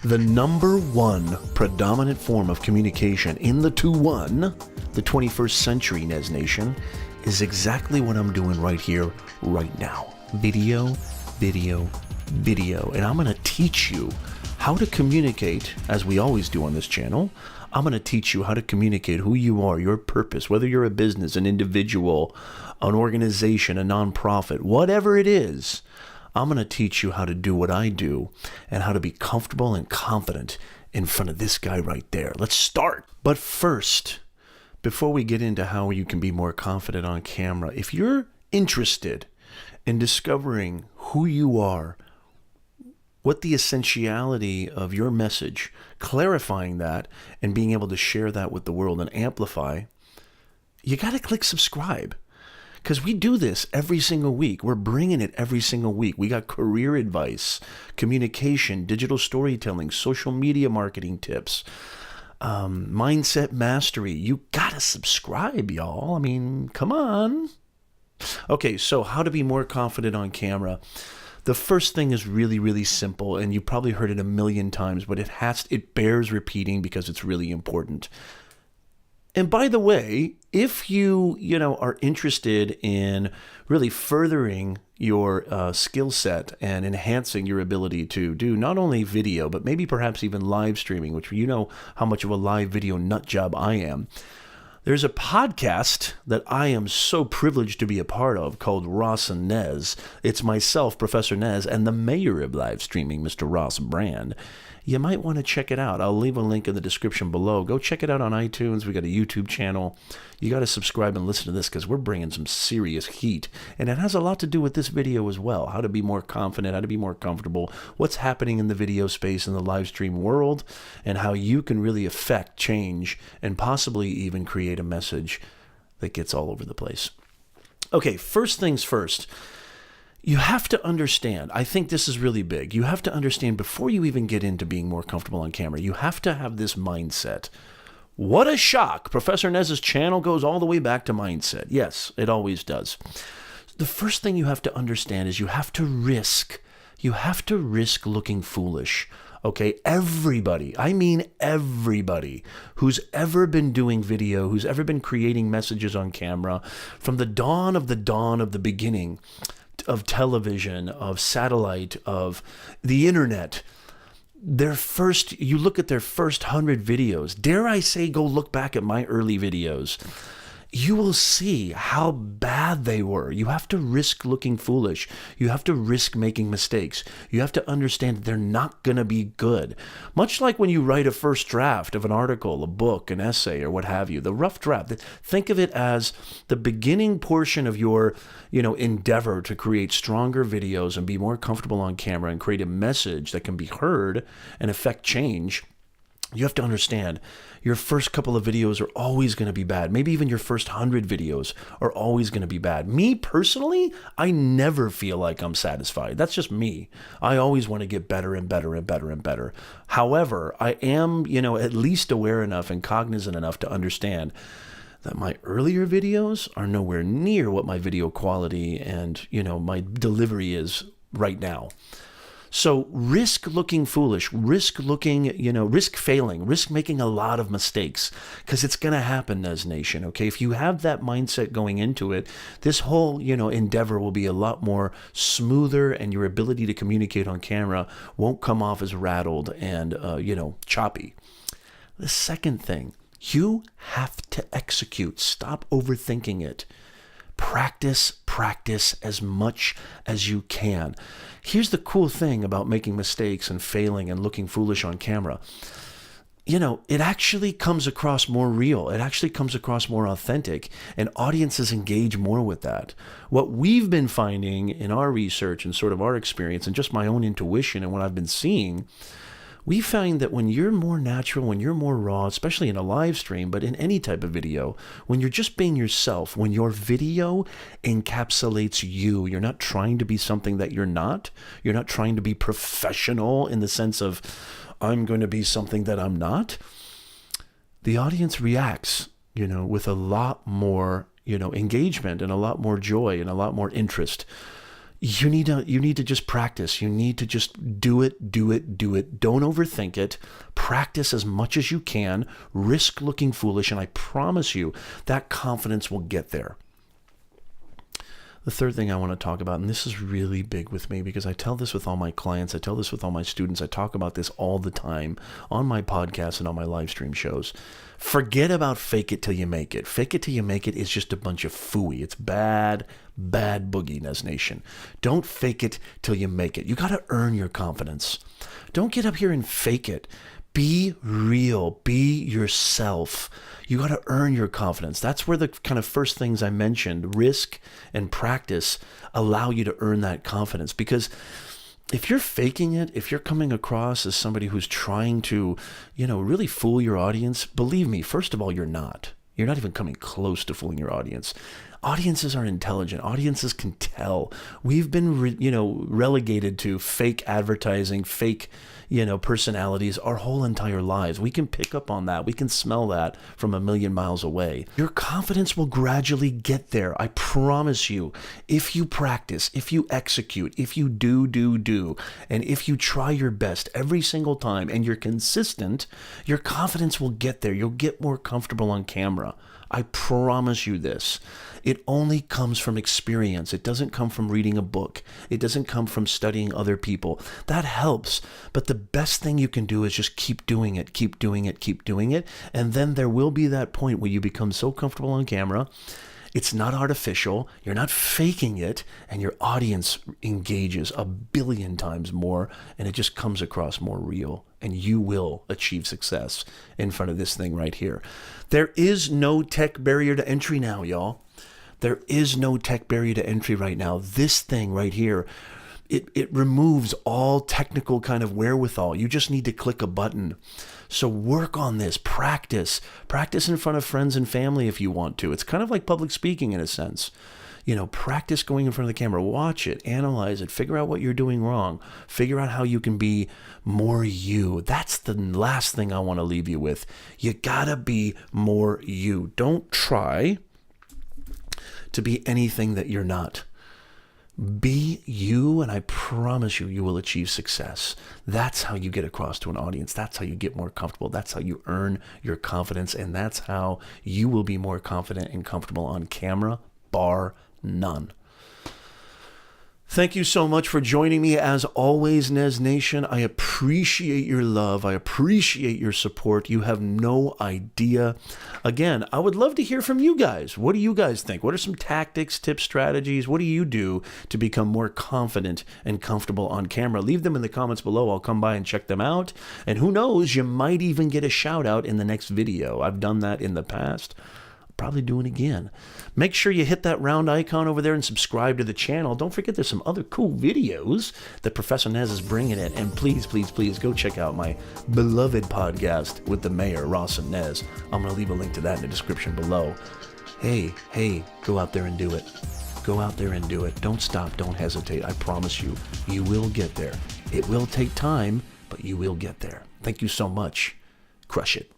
The number one predominant form of communication in the 2-1, the 21st century, Nez Nation, is exactly what I'm doing right here, right now. Video, video, video. And I'm going to teach you how to communicate, as we always do on this channel. I'm going to teach you how to communicate who you are, your purpose, whether you're a business, an individual, an organization, a nonprofit, whatever it is. I'm going to teach you how to do what I do and how to be comfortable and confident in front of this guy right there. Let's start. But first, before we get into how you can be more confident on camera, if you're interested in discovering who you are, what the essentiality of your message, clarifying that and being able to share that with the world and amplify, you got to click subscribe. Because we do this every single week. We're bringing it every single week. We got career advice, communication, digital storytelling, social media marketing tips, mindset mastery. You got to subscribe, y'all. I mean, come on. Okay, so how to be more confident on camera. The first thing is really, really simple, and you probably heard it a million times, but it bears repeating because it's really important. And by the way, if you are interested in really furthering your skill set and enhancing your ability to do not only video, but maybe perhaps even live streaming, which you know how much of a live video nut job I am. There's a podcast that I am so privileged to be a part of called Ross and Nez. It's myself, Professor Nez, and the mayor of live streaming, Mr. Ross Brand. You might want to check it out. I'll leave a link in the description below. Go check it out on iTunes. We got a YouTube channel. You got to subscribe and listen to this because we're bringing some serious heat. And it has a lot to do with this video as well. How to be more confident, how to be more comfortable, what's happening in the video space in the live stream world, and how you can really affect change and possibly even create a message that gets all over the place. Okay, first things first. You have to understand, I think this is really big. You have to understand before you even get into being more comfortable on camera, you have to have this mindset. What a shock. Professor Nez's channel goes all the way back to mindset. Yes, it always does. The first thing you have to understand is you have to risk looking foolish. Okay, everybody, I mean everybody who's ever been doing video, who's ever been creating messages on camera, from the dawn of the beginning, of television, of satellite, of the internet, you look at their first 100 videos. Dare I say, go look back at my early videos. You will see how bad they were. You have to risk looking foolish. You have to risk making mistakes. You have to understand that they're not going to be good. Much like when you write a first draft of an article, a book, an essay, or what have you, the rough draft. Think of it as the beginning portion of your, endeavor to create stronger videos and be more comfortable on camera and create a message that can be heard and affect change. You have to understand your first couple of videos are always going to be bad. Maybe even your first 100 videos are always going to be bad. Me personally, I never feel like I'm satisfied. That's just me. I always want to get better and better and better and better. However, I am, at least aware enough and cognizant enough to understand that my earlier videos are nowhere near what my video quality and, my delivery is right now. So risk looking foolish, risk failing, risk making a lot of mistakes, because it's going to happen, Nez Nation, okay? If you have that mindset going into it, this whole, endeavor will be a lot more smoother, and your ability to communicate on camera won't come off as rattled and, choppy. The second thing, you have to execute. Stop overthinking it. Practice as much as you can. Here's the cool thing about making mistakes and failing and looking foolish on camera. It actually comes across more real. It actually comes across more authentic, and audiences engage more with that. What we've been finding in our research and sort of our experience and just my own intuition and what I've been seeing, we find that when you're more natural, when you're more raw, especially in a live stream, but in any type of video, when you're just being yourself, when your video encapsulates you, you're not trying to be something that you're not trying to be professional in the sense of, I'm going to be something that I'm not. The audience reacts, with a lot more, engagement and a lot more joy and a lot more interest. you need to just practice. You need to just do it. Don't overthink it. Practice as much as you can. Risk looking foolish, and I promise you that confidence will get there. The third thing I want to talk about, and this is really big with me because I tell this with all my clients, I tell this with all my students, I talk about this all the time on my podcast and on my live stream shows. Forget about fake it till you make it. Fake it till you make it is just a bunch of phooey. It's bad boogie, Nez Nation. Don't fake it till you make it. You got to earn your confidence. Don't get up here and fake it. Be real. Be yourself. You got to earn your confidence. That's where the kind of first things I mentioned, risk and practice, allow you to earn that confidence. Because if you're faking it, if you're coming across as somebody who's trying to, really fool your audience, believe me, first of all, you're not. You're not even coming close to fooling your audience. Audiences are intelligent. Audiences can tell. We've been, relegated to fake advertising, fake, personalities our whole entire lives. We can pick up on that. We can smell that from a million miles away. Your confidence will gradually get there. I promise you. If you practice, if you execute, if you do, and if you try your best every single time and you're consistent, your confidence will get there. You'll get more comfortable on camera. I promise you this. It only comes from experience. It doesn't come from reading a book. It doesn't come from studying other people. That helps. But the best thing you can do is just keep doing it. And then there will be that point where you become so comfortable on camera. It's not artificial. You're not faking it. And your audience engages 1 billion times more. And it just comes across more real. And you will achieve success in front of this thing right here. There is no tech barrier to entry now, y'all. There is no tech barrier to entry right now. This thing right here, it removes all technical kind of wherewithal. You just need to click a button. So work on this. Practice. Practice in front of friends and family if you want to. It's kind of like public speaking in a sense. Practice going in front of the camera. Watch it. Analyze it. Figure out what you're doing wrong. Figure out how you can be more you. That's the last thing I want to leave you with. You gotta be more you. Don't try to be anything that you're not. Be you, and I promise you will achieve success. That's how you get across to an audience. That's how you get more comfortable. That's how you earn your confidence, and that's how you will be more confident and comfortable on camera, bar none. Thank you so much for joining me. As always, Nez Nation, I appreciate your love. I appreciate your support. You have no idea. Again, I would love to hear from you guys. What do you guys think? What are some tactics, tips, strategies? What do you do to become more confident and comfortable on camera? Leave them in the comments below. I'll come by and check them out. And who knows, you might even get a shout out in the next video. I've done that in the past. Probably do it again. Make sure you hit that round icon over there and subscribe to the channel. Don't forget there's some other cool videos that Professor Nez is bringing in. And please go check out my beloved podcast with the mayor, Ross and Nez. I'm going to leave a link to that in the description below. Hey, go out there and do it. Go out there and do it. Don't stop. Don't hesitate. I promise you, you will get there. It will take time, but you will get there. Thank you so much. Crush it.